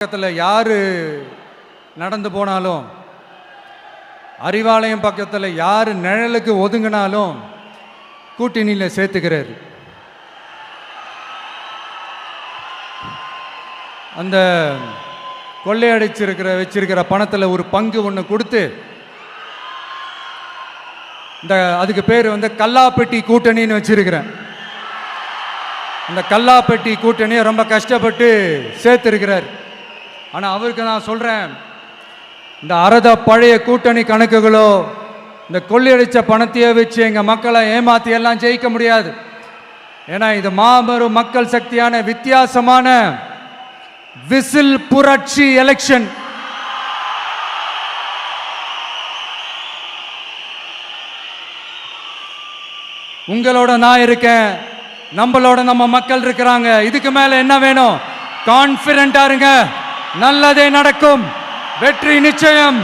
பக்கத்தில் யாரு நடந்து போனாலும், அறிவாலயம் பக்கத்தில் யாரு நிழலுக்கு ஒதுங்கினாலும் கூட்டணியில் சேர்த்துக்கிறார். அந்த வச்சிருக்கிற பணத்தில் ஒரு பங்கு ஒன்று கொடுத்து, அதுக்கு பேர் கல்லாப்பெட்டி கூட்டணின்னு வச்சிருக்கிறேன். அந்த கல்லாப்பெட்டி கூட்டணியை ரொம்ப கஷ்டப்பட்டு சேர்த்திருக்கிறார். ஆனால் அவருக்கு நான் சொல்கிறேன், இந்த பழைய கூட்டணி கணக்குகளோ இந்த கொள்ளையடிச்ச பணத்தையே வச்சு எங்கள் மக்களை ஏமாற்றி எல்லாம் ஜெயிக்க முடியாது. ஏன்னா இது மாபெரும் மக்கள் சக்தியான வித்தியாசமான விசில் புரட்சி எலெக்ஷன். உங்களோட நான் இருக்கேன், நம்மளோட நம்ம மக்கள் இருக்கிறாங்க. இதுக்கு மேல என்ன வேணும்? கான்பிடென்ட்டா இருங்க, நல்லதே நடக்கும், வெற்றி நிச்சயம்.